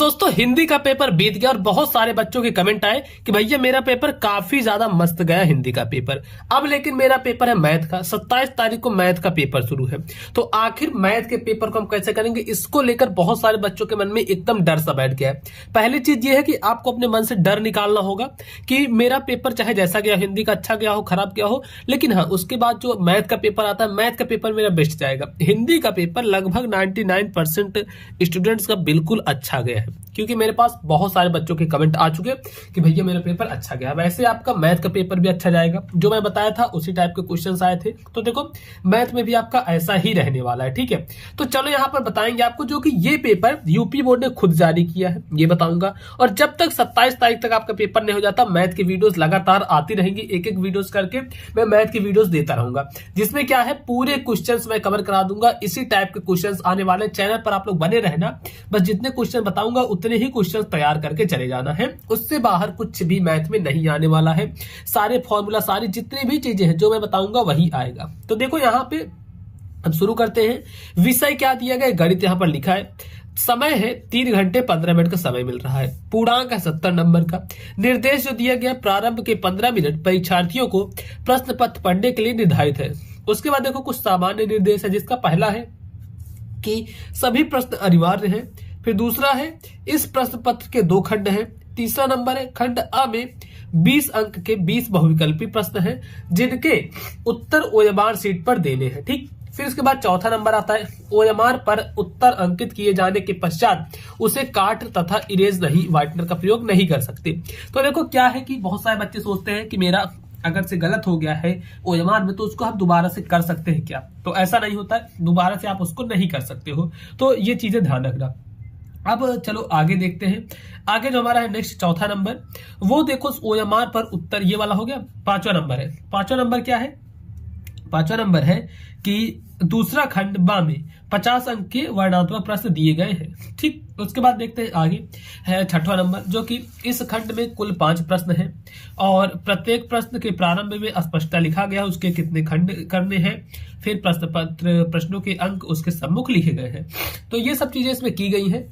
दोस्तों हिंदी का पेपर बीत गया और बहुत सारे बच्चों के कमेंट आए कि भैया मेरा पेपर काफी ज्यादा मस्त गया हिंदी का पेपर। अब लेकिन मेरा पेपर है मैथ का, 27 तारीख को मैथ का पेपर शुरू है। तो आखिर मैथ के पेपर को हम कैसे करेंगे, इसको लेकर बहुत सारे बच्चों के मन में एकदम डर सा बैठ गया है। पहली चीज ये है कि आपको अपने मन से डर निकालना होगा कि मेरा पेपर चाहे जैसा गया, हिंदी का अच्छा गया हो खराब गया हो, लेकिन हाँ उसके बाद जो मैथ का पेपर आता है, मैथ का पेपर मेरा बेस्ट जाएगा। हिंदी का पेपर लगभग 99% स्टूडेंट्स का बिल्कुल अच्छा गया है, क्योंकि मेरे पास बहुत सारे बच्चों के कमेंट आ चुके कि भैया मेरा पेपर अच्छा गया। वैसे आपका मैथ का पेपर भी अच्छा जाएगा, जो मैं बताया था उसी टाइप के क्वेश्चंस आए थे। तो देखो मैथ में भी आपका ऐसा ही रहने वाला है, ठीक है। तो चलो यहाँ पर बताएंगे आपको, जो कि ये पेपर यूपी बोर्ड ने खुद जारी किया है, ये बताऊंगा। और जब तक 27 तारीख तक आपका पेपर नहीं हो जाता, मैथ की वीडियोस लगातार आती रहेंगी, एक एक वीडियोस करके मैं मैथ की वीडियोस देता रहूंगा, जिसमें क्या है पूरे क्वेश्चंस मैं कवर करा दूंगा। इसी टाइप के क्वेश्चंस आने वाले चैनल पर, आप लोग बने रहना। बस जितने क्वेश्चन बताऊंगा उतने ही क्वेश्चन तैयार करके चले जाना है, उससे बाहर कुछ भी मैथ में नहीं आने वाला है। सारे फॉर्मूला, सारी जितनी भी चीजें हैं जो मैं बताऊंगा वही आएगा। तो देखो यहाँ पे हम शुरू करते हैं। विषय क्या दिया गया, गणित यहाँ पर लिखा है। समय है 3 घंटे 15 मिनट का समय मिल रहा है। पूर्णांक है 70 नंबर का। निर्देश जो दिया गया, प्रारंभ के 15 मिनट परीक्षार्थियों को प्रश्न पत्र पढ़ने के लिए निर्धारित है। उसके बाद देखो कुछ सामान्य निर्देश है, जिसका पहला है कि सभी प्रश्न अनिवार्य हैं। फिर दूसरा है इस प्रश्न पत्र के 2 खंड हैं। तीसरा नंबर है खंड अ में 20 अंक के 20 बहुविकल्पी प्रश्न हैं, जिनके उत्तर ओएमआर शीट पर देने हैं, ठीक। फिर उसके बाद चौथा नंबर आता है ओएमआर पर उत्तर अंकित किए जाने के पश्चात उसे काट तथा इरेज नहीं, व्हाइटनर का प्रयोग नहीं कर सकते। तो देखो क्या है कि बहुत सारे बच्चे सोचते हैं कि मेरा अगर से गलत हो गया है ओएमआर में तो उसको हम दोबारा से कर सकते हैं क्या, तो ऐसा नहीं होता है, दोबारा से आप उसको नहीं कर सकते हो। तो ये चीजें ध्यान रखना। अब चलो आगे देखते हैं। आगे जो हमारा है नेक्स्ट चौथा नंबर, वो देखो ओएमआर पर उत्तर, ये वाला हो गया। पांचवा नंबर है, पांचवा नंबर क्या है, पांचवा नंबर है कि दूसरा खंड बा में 50 अंक के वर्णात्मक प्रश्न दिए गए हैं, ठीक। उसके बाद देखते हैं आगे है छठवां नंबर, जो कि इस खंड में कुल 5 प्रश्न हैं और प्रत्येक प्रश्न के प्रारंभ में स्पष्टता लिखा गया उसके कितने खंड करने हैं। फिर प्रश्न पत्र, प्रश्नों के अंक उसके सम्मुख लिखे गए हैं। तो ये सब चीजें इसमें की गई हैं।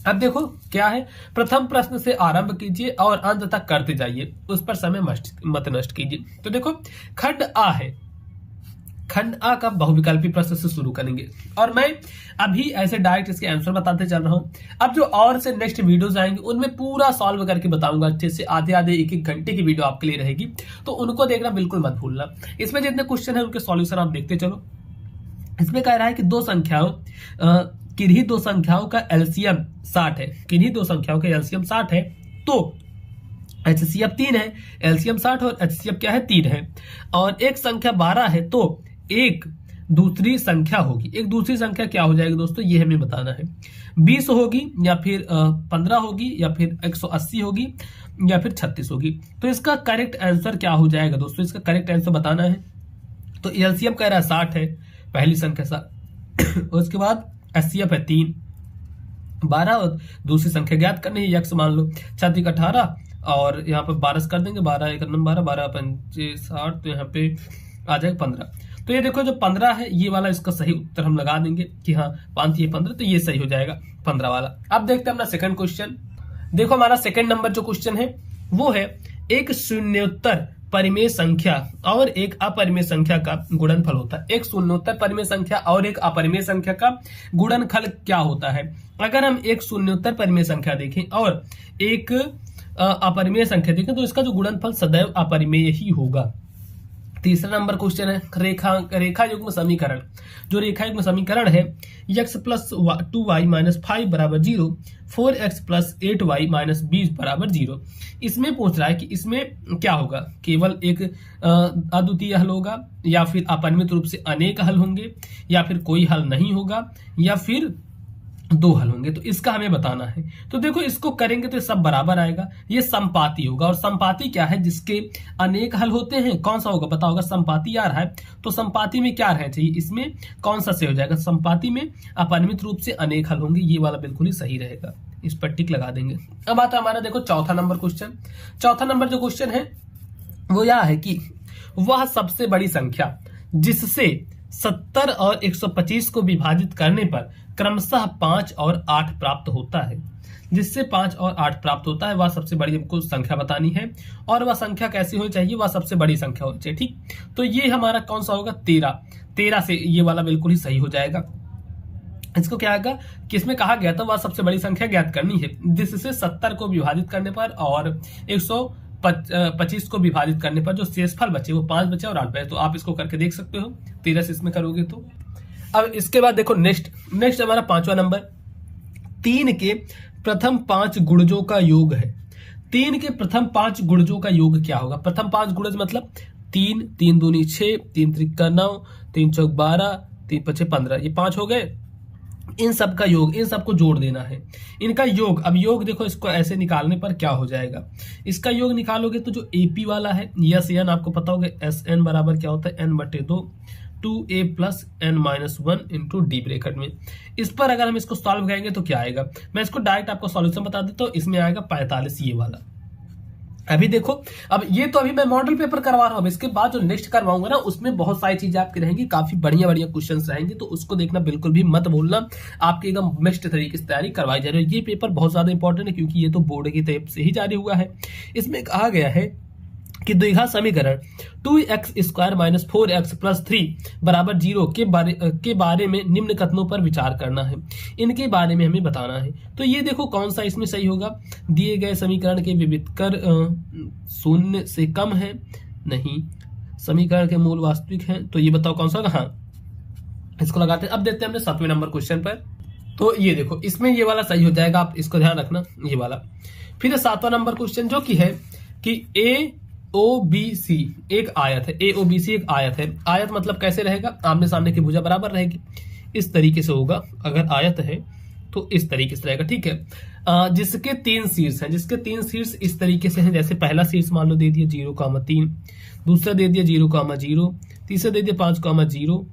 अब देखो क्या है, प्रथम प्रश्न से आरंभ कीजिए और अंत तक करते जाइए, उस पर समय मत नष्ट कीजिए। तो देखो खंड आ है, खंड आ का बहुविकल्पी प्रश्न से शुरू करेंगे और मैं अभी ऐसे डायरेक्ट इसके आंसर बताते चल रहा हूं। अब जो और से नेक्स्ट वीडियोस आएंगे उनमें पूरा सॉल्व करके बताऊंगा अच्छे से, आधे आधे 1-1 घंटे की वीडियो आपके लिए रहेगी, तो उनको देखना बिल्कुल मत भूलना। इसमें जितने क्वेश्चन है उनके सॉल्यूशन आप देखते चलो। इसमें कह रहा है कि किन्हीं दो संख्याओं का एलसीएम 60 है, किन्हीं दो संख्याओं का एलसीएम 60 है, तो एचसीएफ 3 है, एलसीएम 60 और एचसीएफ क्या है 3 है, और एक संख्या 12 है, तो एक दूसरी संख्या होगी। एक दूसरी संख्या क्या हो जाएगी दोस्तों, ये हमें बताना है। 20 होगी या फिर 15 होगी या फिर 180 होगी या फिर 36 होगी। तो इसका करेक्ट आंसर क्या हो जाएगा दोस्तों, इसका करेक्ट आंसर बताना है। तो एलसीएम कह रहा है 60 है, पहली संख्या 60 उसके बाद एचसीएफ है 3, 12 और दूसरी संख्या ज्ञात करनी है, यक्स मान लो 6 18 और यहाँ पर 12 कर देंगे, 12 1 12 12 5 60, तो यहाँ पे आ जाएगा 15। तो ये देखो जो 15 है ये वाला इसका सही उत्तर हम लगा देंगे कि हाँ 5 ये 15, तो ये सही हो जाएगा 15 वाला। अब देखते हैं अपना सेकंड क्वेश्चन। देखो हमारा सेकंड नंबर जो क्वेश्चन है वो है एक शून्योत्तर परिमेय संख्या और एक अपरिमेय संख्या का गुणनफल होता है। एक शून्योत्तर परिमेय संख्या और एक अपरिमेय संख्या का गुणनफल क्या होता है। अगर हम एक शून्योत्तर परिमेय संख्या देखें और एक अपरिमेय संख्या देखें तो इसका जो गुणनफल सदैव अपरिमेय ही होगा। तीसरा नंबर क्वेश्चन है रेखा युग्म समीकरण। जो रेखा युग्म समीकरण है x + 2y - 5 = 0, 4x + 8y - 20 = 0। इसमें पूछ रहा है कि इसमें क्या होगा, केवल एक अद्वितीय हल होगा या फिर अपरिमित रूप से अनेक हल होंगे या फिर कोई हल नहीं होगा या फिर 2 हल होंगे। तो इसका हमें बताना है। तो देखो इसको करेंगे तो सब बराबर आएगा, ये संपाती होगा। और संपाती क्या है, जिसके अनेक हल होते हैं, कौन सा होगा बताओ। अगर संपाती आ रहा है तो संपाती में क्या रहना चाहिए, इसमें कौन सा से हो जाएगा, संपाती में अपरिमित रूप से अनेक हल होंगे, ये वाला बिल्कुल ही सही रहेगा, इस पर टिक लगा देंगे। अब आता है हमारा देखो चौथा नंबर क्वेश्चन। चौथा नंबर जो क्वेश्चन है वो यह है कि वह सबसे बड़ी संख्या जिससे 70 और 125 को विभाजित करने पर क्रमशः 5 और 8 प्राप्त होता है। जिससे 5 और 8 प्राप्त होता है वह सबसे बड़ी हमको संख्या बतानी है, और वह संख्या कैसी होनी चाहिए, वह सबसे बड़ी संख्या होनी चाहिए। ठीक, तो ये हमारा कौन सा होगा, 13 से ये वाला बिल्कुल ही सही हो जाएगा। इसको क्या आएगा, किसमें कहा गया था वह सबसे बड़ी संख्या ज्ञात करनी है, जिससे 70 को विभाजित करने पर और 125 को विभाजित करने पर जो शेषफल बचे वो 5 बचे और 8 बचे। तो आप इसको करके देख सकते हो, 13 से इसमें करोगे तो। अब इसके बाद देखो नेक्स्ट हमारा 5वां नंबर, 3 के प्रथम 5 गुणजों का योग है। 3 के प्रथम 5 गुणजों का योग क्या होगा, प्रथम 5 गुणज मतलब 3, 3 दूनी 6, 3 त्रिका 9, 3 चौक 12, 3 पचे 15, ये 5 हो गए। इन सब का योग, इन सबको जोड़ देना है, इनका योग। अब योग देखो, इसको ऐसे निकालने पर क्या हो जाएगा, इसका योग निकालोगे तो जो एपी वाला है यस एन, आपको पता होगा एस एन बराबर क्या होता है, n/2 2a plus n-1 into D bracket में। इस पर अगर हम इसको सॉल्व करेंगे तो क्या आएगा, मैं इसको डायरेक्ट आपको सॉल्यूशन बता देता हूँ। इसमें आएगा 45, ये वाला। अभी देखो, अब ये तो अभी मैं मॉडल पेपर करवा रहा हूँ, इसके बाद जो नेक्स्ट करवाऊंगा ना उसमें बहुत सारी चीजें आपकी रहेंगी, काफी बढ़िया बढ़िया क्वेश्चंस रहेंगे, तो उसको देखना बिल्कुल भी मत भूलना। आपकी एकदम बेस्ट तरीके से तैयारी करवाई जा रही है। ये पेपर बहुत ज्यादा इंपॉर्टेंट है क्योंकि ये तो बोर्ड की तरफ से ही जारी हुआ है। इसमें कहा गया है कि द्विघात समीकरण 2x² माइनस 4x प्लस 3 बराबर 0 के बारे में निम्न कथनों पर विचार करना है, इनके बारे में हमें बताना है। तो ये देखो कौन सा इसमें सही होगा, दिए गए समीकरण के विविधकर 0 से कम है, नहीं, समीकरण के मूल वास्तविक हैं, तो ये बताओ कौन सा होगा। हाँ, इसको लगाते हैं। अब देखते हैं हमने 7वें नंबर क्वेश्चन पर। तो ये देखो, इसमें ये वाला सही हो जाएगा, आप इसको ध्यान रखना, ये वाला। फिर 7वां नंबर क्वेश्चन जो कि है कि AOBC एक आयत है, AOBC एक आयत है। आयत मतलब कैसे रहेगा, आमने सामने की भुजा बराबर रहेगी, इस तरीके से होगा। अगर आयत है तो इस तरीके से रहेगा, ठीक है। जिसके 3 शीर्ष हैं, जिसके 3 शीर्ष इस तरीके से हैं, जैसे पहला शीर्ष मान लो दे दिया 0,3, दूसरा दे दिया 0,0, तीसरा दे दिया 5,0।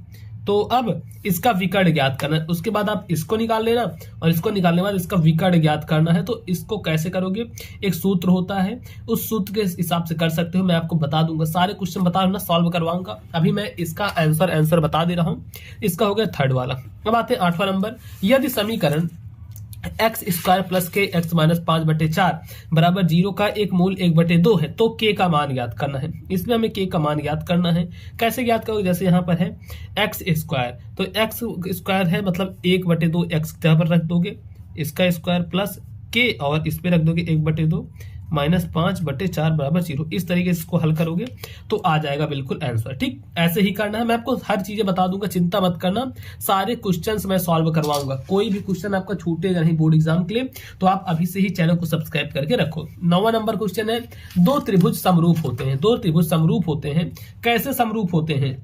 तो अब इसका विकर्ण ज्ञात करना है, उसके बाद आप इसको निकाल लेना और इसको निकालने के बाद इसका विकर्ण ज्ञात करना है। तो इसको कैसे करोगे, एक सूत्र होता है, उस सूत्र के हिसाब से कर सकते हो। मैं आपको बता दूंगा, सारे क्वेश्चन बता दूंगा, सॉल्व करवाऊंगा। अभी मैं इसका आंसर बता दे रहा हूं। इसका हो गया 3rd वाला। अब आते हैं 8वां नंबर, यदि समीकरण x² प्लस के x माइनस 5/4 बराबर 0 का एक मूल 1/2 है तो k का मान ज्ञात करना है। इसमें हमें k का मान ज्ञात करना है। कैसे ज्ञात करोगे, जैसे यहाँ पर है x², तो x² है मतलब 1/2 x यहाँ पर रख दोगे, इसका स्क्वायर प्लस k और इस पे रख दोगे 1/2 माइनस 5/4 बराबर 0। इस तरीके से इसको हल करोगे तो आ जाएगा बिल्कुल आंसर। ठीक, ऐसे ही करना है। मैं आपको हर चीजें बता दूंगा, चिंता मत करना, सारे क्वेश्चंस मैं सॉल्व करवाऊंगा। कोई भी क्वेश्चन आपका छूटेगा नहीं बोर्ड एग्जाम के लिए, तो आप अभी से ही चैनल को सब्सक्राइब करके रखो। 9वां नंबर क्वेश्चन है, 2 त्रिभुज समरूप होते हैं। 2 त्रिभुज समरूप होते हैं, कैसे समरूप होते हैं,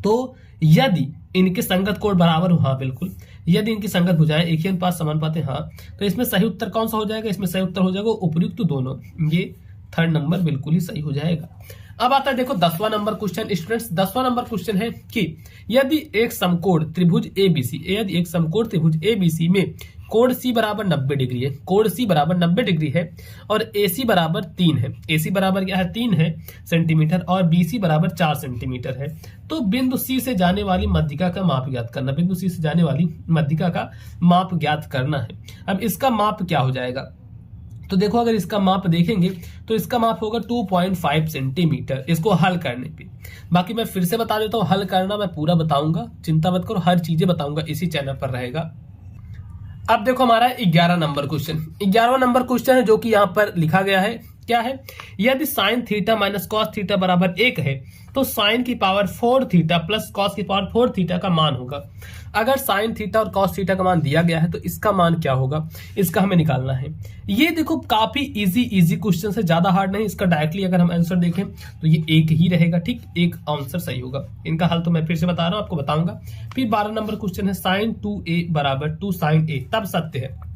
तो यदि इनके संगत कोण बराबर हो, हाँ बिल्कुल, यदि इनकी संगत भुजाएं एक ही अनुपात समानुपाती, हाँ, तो इसमें सही उत्तर कौन सा हो जाएगा, इसमें सही उत्तर हो जाएगा उपयुक्त दोनों। ये 3rd नंबर बिल्कुल ही सही हो जाएगा। अब आता है देखो 10वां नंबर क्वेश्चन स्टूडेंट्स। 10वां नंबर क्वेश्चन है कि यदि एक समकोण त्रिभुज ABC, यदि एक समकोण त्रिभुज ABC में कोण C बराबर 90 डिग्री है, कोण C बराबर 90 डिग्री है और AC बराबर 3 है, AC बराबर क्या है 3 है सेंटीमीटर और BC बराबर 4 सेंटीमीटर है, तो बिंदु C से जाने वाली मध्यिका का माप ज्ञात करना। बिंदु C से जाने वाली मध्यिका का माप ज्ञात करना है। अब इसका माप क्या हो जाएगा, तो देखो अगर इसका माप देखेंगे तो इसका माप होगा 2.5 सेंटीमीटर इसको हल करने पे। बाकी मैं फिर से बता देता हूँ, हल करना मैं पूरा बताऊंगा, चिंता मत करो, हर चीजें बताऊंगा, इसी चैनल पर रहेगा। अब देखो हमारा 11 नंबर क्वेश्चन। 11वां नंबर क्वेश्चन है जो कि यहाँ पर लिखा गया है, क्या है, यदि sine theta minus cos theta बराबर 1 है तो साइन की पावर 4 थीटा प्लस कॉस की पावर 4 थीटा का मान होगा। अगर साइन थीटा और कॉस थीटा का मान दिया गया है तो इसका मान क्या होगा, इसका हमें निकालना है। ये देखो काफी इजी क्वेश्चन है, ज्यादा हार्ड नहीं। इसका डायरेक्टली अगर हम आंसर देखें तो ये एक ही रहेगा, ठीक, एक आंसर सही होगा। इनका हल तो मैं फिर से बता रहा हूं, आपको बताऊंगा। फिर 12 नंबर क्वेश्चन है, साइन 2a बराबर 2 साइन a तब सत्य है।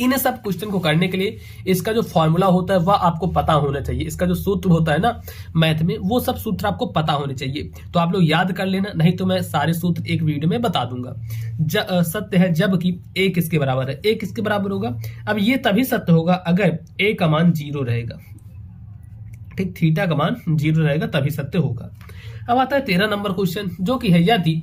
इन सब क्वेश्चन को करने के लिए इसका जो फॉर्मूला होता है वह आपको पता होना चाहिए। इसका जो सूत्र होता है ना मैथ में, वो सब सूत्र आपको पता होने चाहिए, तो आप लोग याद कर लेना, नहीं तो मैं सारे सूत्र एक वीडियो में बता दूंगा। सत्य है जबकि a किसके बराबर है, a किसके बराबर होगा। अब ये तभी सत्य होगा अगर a का मान 0 रहेगा, ठीक, थीटा का मान 0 रहेगा तभी सत्य होगा। अब आता है 13 नंबर क्वेश्चन जो कि है, यदि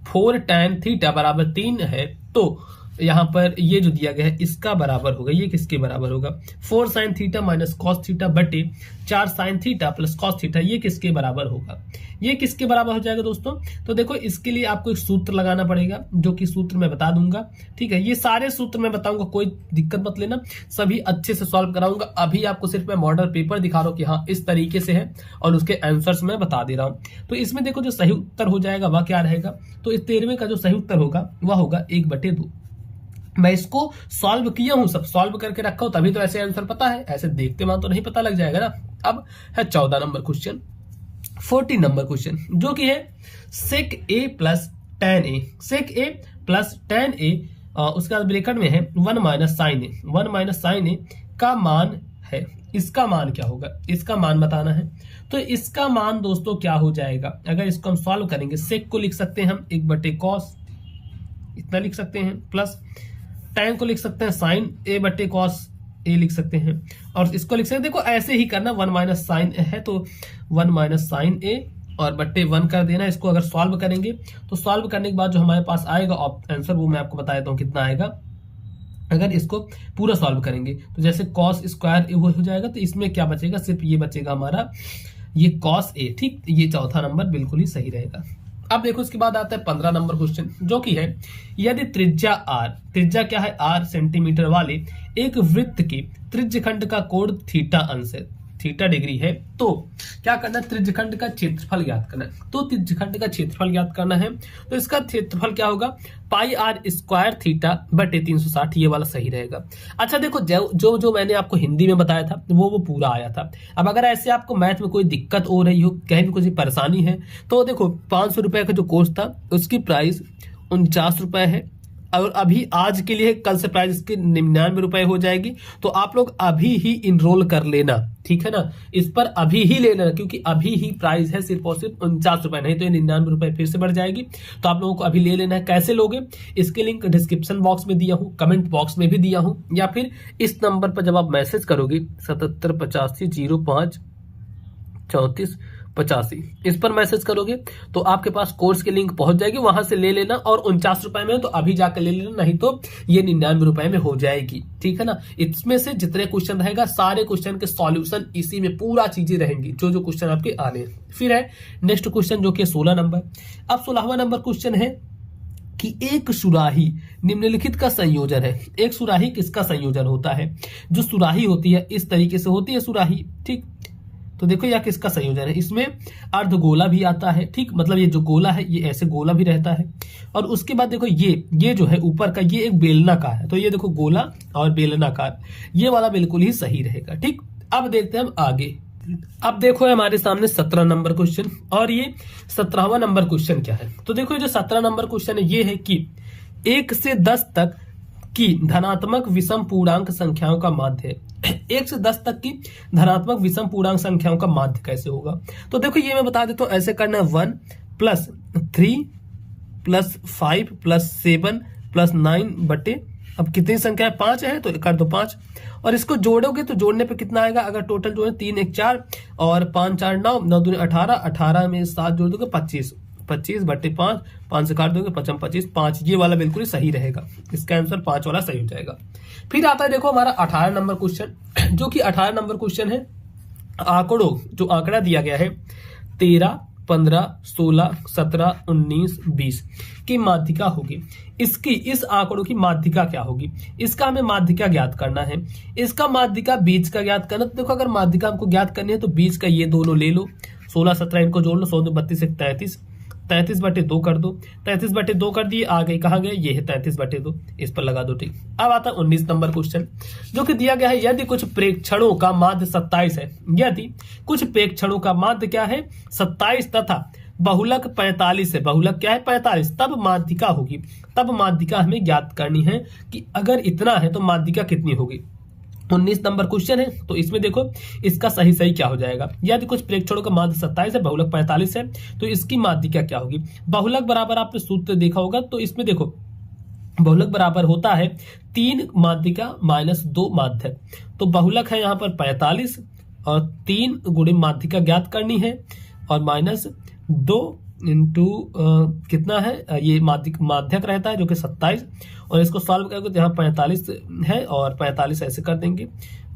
4 tan थीटा बराबर 3 है तो यहाँ पर ये जो दिया गया है इसका बराबर होगा, ये किसके बराबर होगा, 4 sin theta minus cos theta बटे 4 sin theta plus cos theta, ये किसके बराबर होगा, ये किसके बराबर हो जाएगा दोस्तों। तो देखो इसके लिए आपको एक सूत्र लगाना पड़ेगा, जो कि सूत्र मैं बता दूंगा, ठीक है। ये सारे सूत्र मैं बताऊंगा, कोई दिक्कत मत लेना, सभी अच्छे से सॉल्व कराऊंगा। अभी आपको सिर्फ मैं मॉडल पेपर दिखा रहा हूँ कि हाँ इस तरीके से है, और उसके आंसर्स मैं बता दे रहा हूँ। तो इसमें देखो जो सही उत्तर हो जाएगा वह क्या रहेगा, तो इस 13वें का जो सही उत्तर होगा वह होगा 1/2। मैं इसको सॉल्व किया हूं, सब सॉल्व करके रखा हूं, तभी तो ऐसे आंसर पता है, ऐसे देखते वहां तो नहीं पता लग जाएगा ना। अब है 14 नंबर क्वेश्चन, 14 नंबर क्वेश्चन, जो कि है sec a plus tan a, sec a plus tan a, उसके बाद ब्रैकेट में है 1 माइनस साइन ए, 1 माइनस साइन ए का मान है, इसका मान क्या होगा, इसका मान बताना है। तो इसका मान दोस्तों क्या हो जाएगा, अगर इसको हम सॉल्व करेंगे, sec को लिख सकते हैं हम 1/cos, इतना लिख सकते हैं, प्लस tan को लिख सकते हैं sin a/cos a लिख सकते हैं, और इसको लिख सकते हैं, देखो ऐसे ही करना, 1 माइनस साइन है तो 1 माइनस साइन ए और बट्टे 1 कर देना। इसको अगर सॉल्व करेंगे तो सॉल्व करने के बाद जो हमारे पास आएगा आंसर, वो मैं आपको बता देता हूँ कितना आएगा। अगर इसको पूरा सॉल्व करेंगे तो जैसे cos स्क्वायर हो जाएगा, तो इसमें क्या बचेगा, सिर्फ ये बचेगा हमारा ये cos a, ठीक। ये चौथा नंबर बिल्कुल ही सही रहेगा। अब देखो इसके बाद आता है 15 नंबर क्वेश्चन, जो कि है यदि त्रिज्या r, त्रिज्या क्या है r सेंटीमीटर वाले एक वृत्त के त्रिज्यखंड का कोण थीटा अंश है, थीटा डिग्री है, तो क्या करना है, त्रिज्यखंड का क्षेत्रफल ज्ञात करना है। तो त्रिज्यखंड का क्षेत्रफल ज्ञात करना है, तो इसका क्षेत्रफल क्या होगा, पाई r स्क्वायर थीटा बटे 360, ये वाला सही रहेगा। अच्छा देखो जो जो मैंने आपको हिंदी में बताया था वो पूरा आया था। अब अगर ऐसे आपको मैथ में कोई दिक्कत हो रही हो, कहीं भी कोई परेशानी है, तो देखो 500 रुपए का जो कोर्स था उसकी प्राइस 49 रुपए है, और अभी आज के लिए, कल से प्राइस इसकी 99 रुपए हो जाएगी। तो आप लोग अभी ही इनरोल कर लेना, ठीक है ना, इस पर अभी ही ले लेना, क्योंकि अभी ही प्राइस है सिर्फ और सिर्फ 49 रुपए, नहीं तो ये 99 रुपए फिर से बढ़ जाएगी। तो आप लोगों को अभी ले लेना है। कैसे लोगे, इसके लिंक डिस्क्रिप्शन बॉक्स में दिया हूँ, कमेंट बॉक्स में भी दिया हूँ, या फिर इस नंबर पर जब आप मैसेज करोगे 7785053485, इस पर मैसेज करोगे तो आपके पास कोर्स की लिंक पहुंच जाएगी, वहां से ले लेना। और 49 रुपए में तो अभी जाकर ले लेना, नहीं तो ये 99 रुपए में हो जाएगी, ठीक है ना। इसमें से जितने क्वेश्चन रहेगा सारे क्वेश्चन के सॉल्यूशन इसी में पूरा चीजें रहेंगी, जो जो क्वेश्चन आपके आने हैं। फिर है नेक्स्ट क्वेश्चन, जो कि 16 नंबर। अब 16वां नंबर क्वेश्चन है कि एक सुराही निम्नलिखित का संयोजन है। एक सुराही किसका संयोजन होता है, जो सुराही होती है इस तरीके से होती है सुराही, ठीक। तो देखो यह किसका संयोजन है, इसमें अर्धगोला भी आता है, ठीक, मतलब ये जो गोला है ये ऐसे गोला भी रहता है। और उसके बाद देखो ये जो है ऊपर का, ये एक बेलनाकार है, तो ये देखो गोला और बेलनाकार, ये वाला बिल्कुल ही सही रहेगा, ठीक। अब देखते हैं हम आगे। अब देखो हमारे सामने 17 नंबर क्वेश्चन, और ये 17वां नंबर क्वेश्चन क्या है। तो देखो जो 17 नंबर क्वेश्चन है ये है कि 1 से 10 तक की धनात्मक विषम पूर्णांक संख्याओं का माध्य है। 1 से 10 तक की धनात्मक विषम पूर्णांक संख्याओं का माध्य कैसे होगा। तो देखो ये मैं बता देता हूं, ऐसे करना है 1 + 3 + 5 + 7 + 9 बटे, अब कितनी संख्या है, 5 है तो कर दो 5, और इसको जोड़ोगे तो जोड़ने पे कितना आएगा, अगर टोटल जो है 3 1 4 और 5 4 9, 9 दूनी 18, 18 में 7 जोड़ दोगे 25, 25 बटे 5, 5 से काट दोगे 55 25, 5, ये वाला बिल्कुल ही सही रहेगा, इसका आंसर 5 वाला सही हो जाएगा। फिर आता है देखो हमारा 18 नंबर क्वेश्चन, जो कि 18 नंबर क्वेश्चन है आंकड़ों, जो आंकड़ा दिया गया है 13 15 16 17 19 20 की माध्यिका होगी। इसकी, इस आंकड़ों की माध्यिका क्या होगी, इसका हमें माध्यिका ज्ञात करना है। इसका माध्यिका बीज का ज्ञात करना, तो देखो अगर माध्यिका हमको ज्ञात करनी है तो बीज का ये दोनों ले लो, 16 17 इनको जोड़ लो, 100 32 33, 33 बटे 2 कर दो, 33 बटे 2 कर दिए, आ गए कहाँ गए, ये है 33 बटे 2, इस पर लगा दो, ठीक। अब आता है 19 नंबर क्वेश्चन, जो कि दिया गया है यदि कुछ प्रेक्षणों का माध्य 27 है, यदि कुछ प्रेक्षणों का माध्य क्या है 27 तथा बहुलक 45 है, बहुलक क्या है 45, तब माध्यिका होगी। तब माध्यिका हमें ज्ञात करनी है कि अगर इतना है तो माध्यिका कितनी होगी। 19 नंबर क्वेश्चन है, तो इसमें देखो इसका सही सही क्या हो जाएगा, यदि कुछ प्रेक्षणों का माध्य 27 है, बहुलक 45 है, तो इसकी माध्यिका क्या होगी। बहुलक बराबर आपने सूत्र देखा होगा, तो इसमें देखो बहुलक बराबर होता है 3 माध्यिका माइनस 2 माध्यक, तो बहुलक है यहाँ पर 45 और 3 गुणे माध्यिका ज्ञात करनी है, और माइनस 2 इंटू कितना है, ये माध्यक रहता है जो कि 27, और इसको सॉल्व करोगे तो यहाँ 45 है और 45 ऐसे कर देंगे,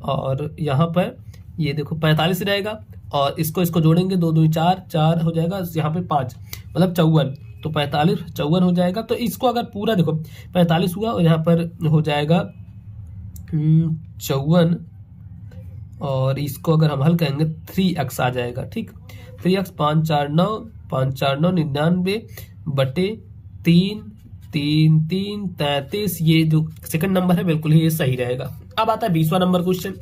और यहाँ पर ये देखो 45 रहेगा, और इसको जोड़ेंगे, 2 2 4 4 हो जाएगा, यहाँ पे 5 मतलब 54, तो 45 54 हो जाएगा। तो इसको अगर पूरा देखो 45 हुआ और यहाँ पर हो जाएगा 54, और इसको अगर हम हल करेंगे 3x आ जाएगा। ठीक, 3x 5 4 9 5 4 9 99 बटे 3 3 3 33, ये जो सेकंड नंबर है बिल्कुल ही ये सही रहेगा। अब आता है 20वां नंबर क्वेश्चन,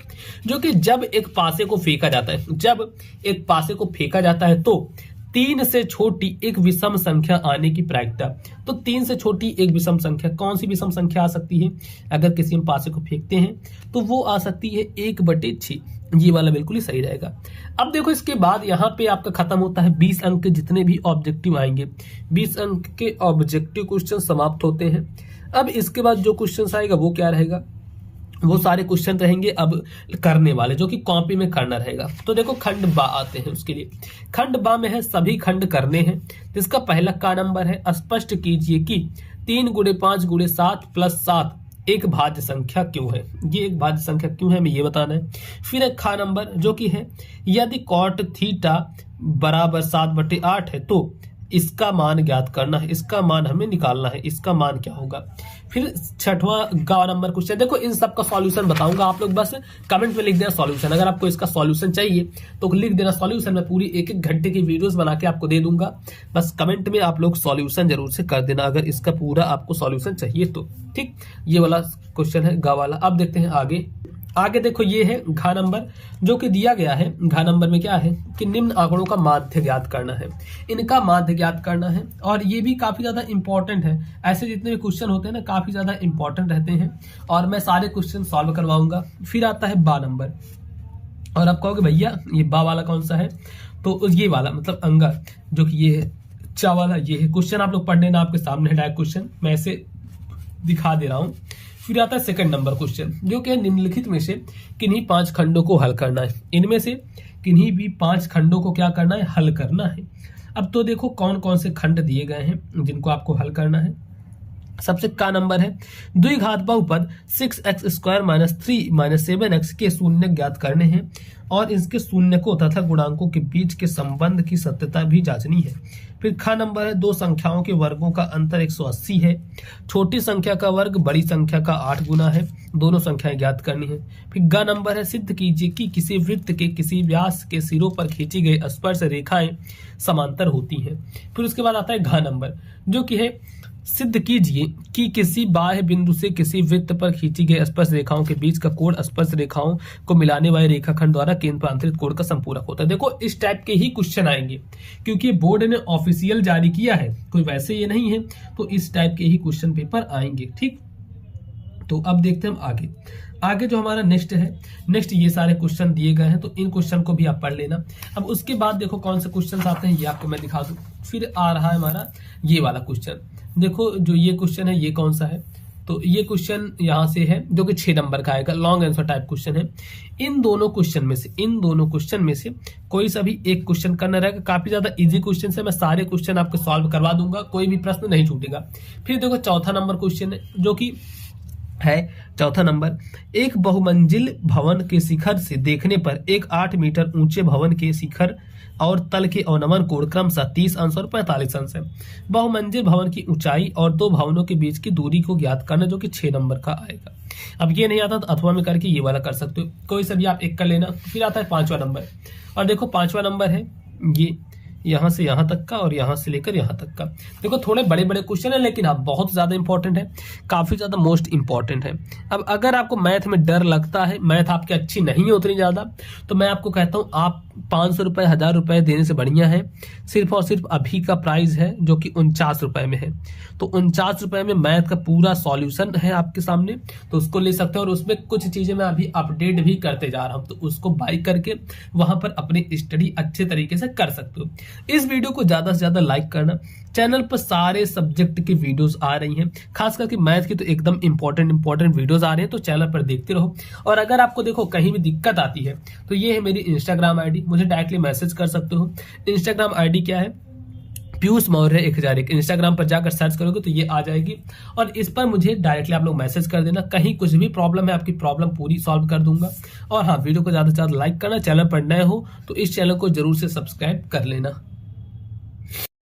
जो कि जब एक पासे को फेंका जाता है, जब एक पासे को फेंका जाता है तो 3 से छोटी एक विषम संख्या आने की प्रायिकता। तो 3 से छोटी एक विषम संख्या, कौन सी विषम संख्या आ सकती है अगर किसी हम पासे को फेंकते हैं, तो वो आ सकती है 1/6। ये वाला बिल्कुल ही सही रहेगा। अब देखो इसके बाद यहाँ पे आपका खत्म होता है 20 अंक के जितने भी ऑब्जेक्टिव आएंगे, 20 अंक के ऑब्जेक्टिव क्वेश्चन समाप्त होते हैं। अब इसके बाद जो क्वेश्चन आएगा वो क्या रहेगा, वो सारे क्वेश्चन रहेंगे अब करने वाले, जो कि कॉपी में करना रहेगा। तो देखो खंड बा आते हैं, उसके लिए खंड बा में है सभी खंड करने हैं। तो इसका पहला का नंबर है, स्पष्ट कीजिए कि 3 × 5 × 7 + 7 एक भाज्य संख्या क्यों है। ये एक भाज्य संख्या क्यों है हमें ये बताना है। फिर एक खा नंबर जो कि है, यदि कॉट थीटा बराबर 7/8 है तो इसका मान ज्ञात करना है, इसका मान हमें निकालना है, इसका मान क्या होगा। फिर 6वां गा नंबर क्वेश्चन, देखो इन सब का सॉल्यूशन बताऊंगा, आप लोग बस कमेंट में लिख देना सॉल्यूशन। अगर आपको इसका सॉल्यूशन चाहिए तो लिख देना सॉल्यूशन, मैं पूरी 1-1 घंटे की वीडियोस बना के आपको दे दूंगा। बस कमेंट में आप लोग सॉल्यूशन जरूर से कर देना अगर इसका पूरा आपको सॉल्यूशन चाहिए तो। ठीक, ये वाला क्वेश्चन है गा वाला। अब देखते हैं आगे देखो ये है घा नंबर, जो कि दिया गया है। घा नंबर में क्या है कि निम्न आंकड़ों का माध्य ज्ञात करना है, इनका माध्य ज्ञात करना है, और ये भी काफी ज्यादा इंपॉर्टेंट है। ऐसे जितने भी क्वेश्चन होते हैं ना काफी ज्यादा इंपॉर्टेंट रहते हैं, और मैं सारे क्वेश्चन सॉल्व करवाऊंगा। फिर आता है बा नंबर, और आप कहोगे भैया ये बा वाला कौन सा है, तो ये वाला मतलब अंगा, जो कि ये है चा वाला, ये है क्वेश्चन। आप लोग पढ़ लेना, आपके सामने है डायरेक्ट क्वेश्चन, मैं ऐसे दिखा दे रहा हूँ। फिर आता है सेकंड नंबर क्वेश्चन, जो कि निम्नलिखित में से किन्हीं 5 खंडों को हल करना है। इनमें से किन्हीं भी 5 खंडों को क्या करना है, हल करना है। अब तो देखो कौन कौन से खंड दिए गए हैं जिनको आपको हल करना है। सबसे का नंबर है, द्विघात बहुपद 6x² - 3 - 7x के शून्य ज्ञात करने हैं, और इसके शून्य को तथा गुणांकों के बीच के संबंध की सत्यता भी जांचनी है। फिर खा नंबर है, 2 संख्याओं के वर्गों का अंतर 180 है, छोटी संख्या का वर्ग बड़ी संख्या का 8 गुना है, दोनों संख्याएं ज्ञात करनी है। फिर ग नंबर है, सिद्ध कीजिए कि किसी वृत्त के किसी व्यास के सिरों पर खींची गई स्पर्श रेखाएं समांतर होती हैं। फिर उसके बाद आता है घ नंबर, जो कि है, सिद्ध कीजिए कि किसी बाह्य बिंदु से किसी वृत्त पर खींची गई स्पर्श रेखाओं के बीच का कोण स्पर्श रेखाओं को मिलाने वाले रेखाखंड द्वारा केंद्र पर अंतरित कोण का संपूरक होता है। देखो इस टाइप के ही क्वेश्चन आएंगे, क्योंकि बोर्ड ने ऑफिशियल जारी किया है, कोई वैसे ये नहीं है, तो इस टाइप के ही क्वेश्चन पेपर आएंगे। ठीक, तो अब देखते हैं हम आगे जो हमारा नेक्स्ट ये सारे क्वेश्चन दिए गए हैं, तो इन क्वेश्चन को भी आप पढ़ लेना। अब उसके बाद देखो कौन से क्वेश्चन आते हैं ये आपको मैं दिखा दूं। फिर आ रहा है हमारा ये वाला क्वेश्चन, देखो जो ये क्वेश्चन है ये कौन सा है, तो ये क्वेश्चन यहाँ से है, जो कि 6 नंबर का आएगा, लॉन्ग आंसर टाइप क्वेश्चन है। इन दोनों क्वेश्चन में से कोई सा भी एक क्वेश्चन करना रहेगा। काफी ज्यादा इजी क्वेश्चन है, मैं सारे क्वेश्चन आपको सॉल्व करवा दूंगा, कोई भी प्रश्न नहीं छूटेगा। फिर देखो चौथा नंबर क्वेश्चन है, जो कि है चौथा नंबर, एक बहुमंजिल भवन के शिखर से देखने पर एक 8 मीटर ऊंचे भवन के शिखर और तल के अवनमन कोण क्रमशः 30 अंश और 45 अंश है। बहुमंजिल भवन की ऊंचाई और 2 भवनों के बीच की दूरी को ज्ञात करना, जो कि 6 नंबर का आएगा। अब ये नहीं आता तो अथवा में करके ये वाला कर सकते हो, कोई सा भी आप एक कर लेना। फिर आता है 5वां नंबर, और देखो 5वां नंबर है ये यहाँ से यहाँ तक का और यहाँ से लेकर यहाँ तक का। देखो थोड़े बड़े बड़े क्वेश्चन है, लेकिन आप बहुत ज्यादा इंपॉर्टेंट है, काफी ज्यादा मोस्ट इंपॉर्टेंट है। अब अगर आपको मैथ में डर लगता है, मैथ आपकी अच्छी नहीं है उतनी ज्यादा, तो मैं आपको कहता हूँ आप 500 रुपए 1000 रुपए देने से बढ़िया है। सिर्फ और सिर्फ अभी का प्राइस है जो कि 49 रुपए में है, तो 49 रुपए में मैथ का पूरा सॉल्यूशन है आपके सामने, तो उसको ले सकते हैं। और उसमें कुछ चीजें मैं अभी अपडेट भी करते जा रहा हूँ, तो उसको बाय करके वहां पर अपनी स्टडी अच्छे तरीके से कर सकते हो। इस वीडियो को ज्यादा से ज्यादा लाइक करना। चैनल पर सारे सब्जेक्ट की वीडियोस आ रही हैं, खास करके मैथ की तो एकदम इंपॉर्टेंट वीडियोस आ रहे हैं, तो चैनल पर देखते रहो। और अगर आपको देखो कहीं भी दिक्कत आती है तो ये है मेरी इंस्टाग्राम आईडी, मुझे डायरेक्टली मैसेज कर सकते हो। इंस्टाग्राम आईडी क्या है, पीयूष मौर्य 1001 इंस्टाग्राम पर जाकर सर्च करोगे तो ये आ जाएगी, और इस पर मुझे डायरेक्टली आप लोग मैसेज कर देना। कहीं कुछ भी प्रॉब्लम है, आपकी प्रॉब्लम पूरी सॉल्व कर दूंगा। और हाँ, वीडियो को ज्यादा से ज्यादा लाइक करना, चैनल पर नए हो तो इस चैनल को जरूर से सब्सक्राइब कर लेना।